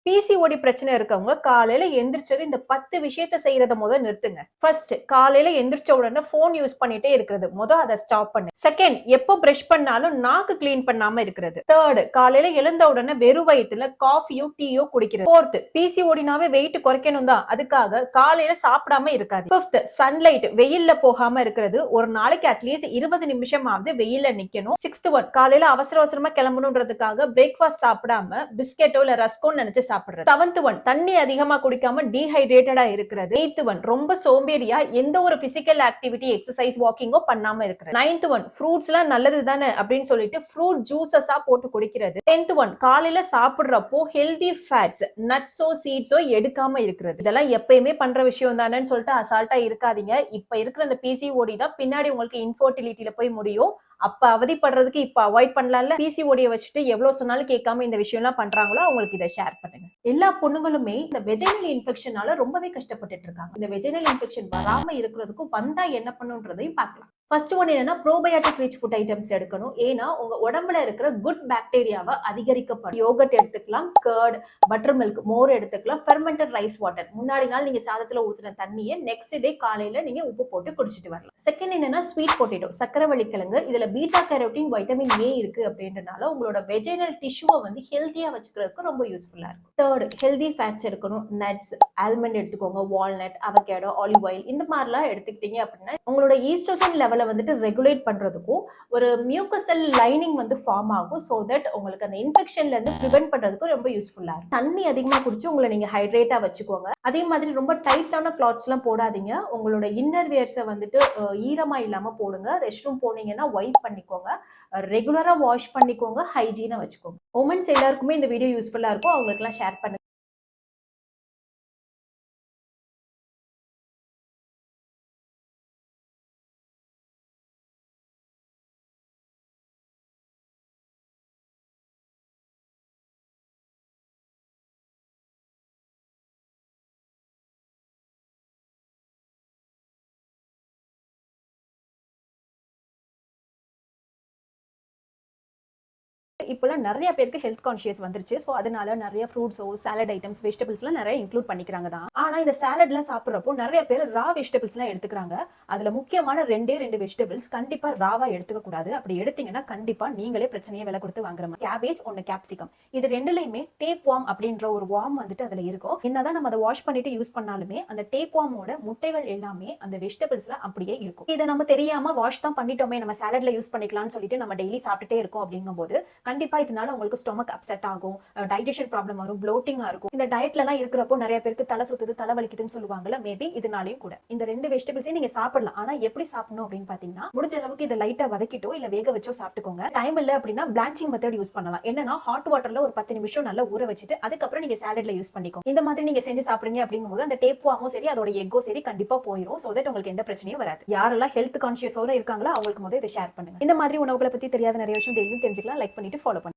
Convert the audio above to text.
PCOD பிரச்சனை இருக்கவங்க காலையில எந்திரிச்சது இந்த 10 விஷயத்த செய்யறத நிறுத்துங்க. ஃபர்ஸ்ட், காலையில எந்திரிச்ச உடனே போன் யூஸ் பண்ணிட்டே இருக்கிறது. அதை ஸ்டாப் பண்ணு. செகண்ட், எப்போ பிரஷ் பண்ணாலும் நாக்கு கிளீன் பண்ணாம இருக்கிறது. தேர்ட், காலையில எழுந்த உடனே வெறும் வயித்துல காஃபியோ டீயோ குடிக்கிறது. ஃபோர்த், பிசிஓடினாவே வெயிட் குறைக்கணும் தான், அதுக்காக காலையில சாப்பிடாம இருக்காது. ஃபிஃப்த், சன்லைட் வெயில்ல போகாம இருக்கிறது. ஒரு நாளைக்கு அட்லீஸ்ட் 20 நிமிஷமாவது வெயில்ல நிக்கணும். சிக்ஸ்த் ஒன், காலையில அவசர அவசரமா கிளம்பணுன்றதுக்காக பிரேக்ஃபாஸ்ட் சாப்பிடாம பிஸ்கெட்டோ இல்ல ரஸ்கோ நினைச்சு சாப்பிடுறது. செவன்த் ஒன், தண்ணி அதிகமா குடிக்காம டீஹைட்ரேட்டடா இருக்கிறது. எய்த் ஒன், ரொம்ப சோம்பேறியா எந்த ஒரு பிசிக்கல் ஆக்டிவிட்டி எக்ஸசைஸ் வாக்கிங்கோ பண்ணாம இருக்கிறது. நைன்த் ஒன், ஃப்ரூட்ஸ் எல்லாம் நல்லது தானே அப்படின்னு சொல்லிட்டு ஃப்ரூட் ஜூசஸா போட்டு குடிக்கிறது. டென்த் ஒன், காலையில சாப்பிடுறப்போ ஹெல்தி ஃபேட்ஸ் நட்ஸோ சீட்ஸோ எடுக்காம இருக்கிறது. இதெல்லாம் எப்பயுமே பண்ற விஷயம் தானேன்னு சொல்லிட்டு அசால்ட்டா இருக்காதீங்க. இப்ப இருக்கிற இந்த பிசிஓடி தான் பின்னாடி உங்களுக்கு இன்ஃபர்டிலிட்டியில போய் முடியும். அப்ப அவதிப்படுறதுக்கு இப்ப அவாய்ட் பண்ணலாம்ல. பிசிஓடியை வச்சுட்டு எவ்வளவு சொன்னாலும் கேட்காம இந்த விஷயம் எல்லாம் பண்றாங்களோ அவங்களுக்கு இதை ஷேர் பண்ணுங்க. எல்லா பொண்ணுங்களுமே இந்த வெஜைனல் இன்ஃபெக்ஷனால ரொம்பவே கஷ்டப்பட்டுட்டு இருக்காங்க. இந்த வெஜைனல் இன்ஃபெக்ஷன் வராம இருக்கிறதுக்கும் வந்தா என்ன பண்ணுன்றதையும் பார்க்கலாம். ஃபர்ஸ்ட் ஒன் என்னன்னா, ப்ரோபயோட்டிக் ரிச் ஃபுட் ஐட்டம்ஸ் எடுக்கணும். ஏன்னா உங்க உடம்புல இருக்கிற குட் பாக்டீரியாவை அதிகரிக்கப்படும். யோகட் எடுத்துக்கலாம், கர்ட், பட்டர் மில்க், மோர் எடுத்துக்கலாம், ஃபெர்மெண்டட் ரைஸ் வாட்டர். முன்னாடி நாள் நீங்க சாதத்துல ஊத்துன தண்ணியை நெக்ஸ்ட் டே காலையில நீங்க உப்பு போட்டு குடிச்சிட்டு வரலாம். செகண்ட் என்னன்னா, ஸ்வீட் பொட்டேட்டோ, சக்கரவள்ளி கிழங்கு. இதுல பீட்டா கேரோட்டின், வைட்டமின் ஏ இருக்கு அப்படின்றனால உங்களோட வெஜைனல் டிஷ்யூவை ஹெல்த்தியா வச்சுக்கிறதுக்கு ரொம்ப யூஸ்ஃபுல்லா இருக்கும். தேர்ட், ஹெல்தி ஃபேட்ஸ் எடுக்கணும். நட்ஸ், ஆல்மண்ட் எடுத்துக்கோங்க, வால்நட், அவகேடோ, ஆலிவ் ஆயில் இந்த மாதிரிலாம் எடுத்துக்கிட்டீங்க அப்படின்னா உங்களோட ஈஸ்ட்ரோஜன் லெவலை ரெகுலேட் பண்றதுக்கும் ஒரு மியூக்கசல் லைனிங் ஃபார்ம் ஆகும். சோ தட் உங்களுக்கு அந்த இன்ஃபெக்ஷன்ல இருந்து பிரிவென்ட் பண்றதுக்கு ரொம்ப யூஸ்ஃபுல்லா இருக்கும். தண்ணி அதிகமா குடிச்சு உங்களை நீங்க ஹைட்ரேட்டா வச்சுக்கோங்க. அதே மாதிரி ரொம்ப டைட்டான கிளாத்ஸ் எல்லாம் போடாதீங்க. உங்களோட இன்னர் வியர்ஸை ஈரமா இல்லாம போடுங்க. ரெஸ்ட் ரூம் போனீங்கன்னா வைப் பண்ணிக்கோங்க. ரெகுலரா வாஷ் பண்ணிக்கோங்க. ஹைஜீனா வச்சுக்கோங்க. உமன்ஸ் எல்லாருக்குமே இந்த வீடியோ யூஸ்ஃபுல்லா இருக்கும். அவங்களுக்கு எல்லாம் ஷேர் பண்ணுங்க. இப்போலாம் நிறைய பேருக்கு ஹெல்த் கான்ஷியஸ் வந்துருச்சு. ஸோ அதனால நிறைய ஃப்ரூட்ஸோ சாலட் ஐட்டம்ஸ் வெஜிடபிள்ஸ்லாம் நிறைய இன்க்ளூட் பண்ணிக்கிறாங்க தான். ஆனா இந்த சாலட்லாம் சாப்பிட்றப்போ நிறைய பேர் ரா வெஜிடபிள்ஸ்லாம் எடுத்துக்கிறாங்க. அதுல முக்கியமான ரெண்டு வெஜிடபிள்ஸ் கண்டிப்பா ராவா எடுத்துக்க கூடாது. அப்படி எடுத்தீங்கன்னா கண்டிப்பா நீங்களே பிரச்சனையை விலை கொடுத்து வாங்குற மாதிரி. கேபேஜ், ஒன்னு கேப்சிகம். இது ரெண்டுலையுமே டேப் வார்ம் அப்படின்ற ஒரு வார்ம் அதுல இருக்கும். என்னதான் நம்ம அதை வாஷ் பண்ணிட்டு யூஸ் பண்ணாலுமே அந்த டேப் வார்மோட முட்டைகள் எல்லாமே அந்த வெஜிடபிள்ஸ்ல அப்படியே இருக்கும். இதை நம்ம தெரியாம வாஷ் தான் பண்ணிட்டோமே, நம்ம சாலட்ல யூஸ் பண்ணிக்கலாம்னு சொல்லிட்டு நம்ம டெய்லி சாப்பிட்டுட்டே இருக்கோம். அப்படிங்கும்போது கண்டிப்பா இதனால உங்களுக்கு ஸ்டொமக் அப்செட் ஆகும், டைஜஷன் ப்ராப்ளம் வரும், ப்ளோட்டிங்கா இருக்கும். இந்த டயட்ல எல்லாம் இருக்கிறப்போ நிறைய பேருக்கு தலை சுத்துது, தலை வலிக்குதுன்னு சொல்லுவாங்கல்ல. மேபி இதனாலையும் கூட இந்த ரெண்டு வெஜிடபிள்ஸையும் நீங்க சாப்பிடலாம். ஆனா எப்படி சாப்பிடணும் அப்படின்னு பாத்தீங்கன்னா, முடிஞ்ச அளவுக்கு இதை லைட்டா வதக்கிட்டோ இல்ல வேக வச்சோ சாப்பிட்டுக்கோங்க. டைம் இல்ல அப்படின்னா பிளான்ச்சிங் மெத்தட் யூஸ் பண்ணலாம். என்னன்னா, ஹாட் வாட்டர்ல ஒரு 10 நிமிஷம் நல்லா ஊற வச்சுட்டு அதுக்கப்புறம் நீங்க சாலட்ல யூஸ் பண்ணிக்கோங்க. இந்த மாதிரி நீங்க செஞ்சு சாப்பிடுங்க அப்படிங்கும்போது அந்த டேப் வாமும் சரி அதோட எக்கோ சரி கண்டிப்பா போயிடும். சோ தட் உங்களுக்கு எந்த பிரச்சனையும் வராது. யாரெல்லாம் ஹெல்த் கான்ஷியஸோட இருக்காங்களோ அவங்களுக்கு இதை ஷேர் பண்ணுங்க. இந்த மாதிரி உணவுகளை பத்தி தெரியாத நிறைய விஷயம் தெரிஞ்சுக்கலாம். லைக் பண்ணிட்டு ஃபாலோ பண்ணுங்க.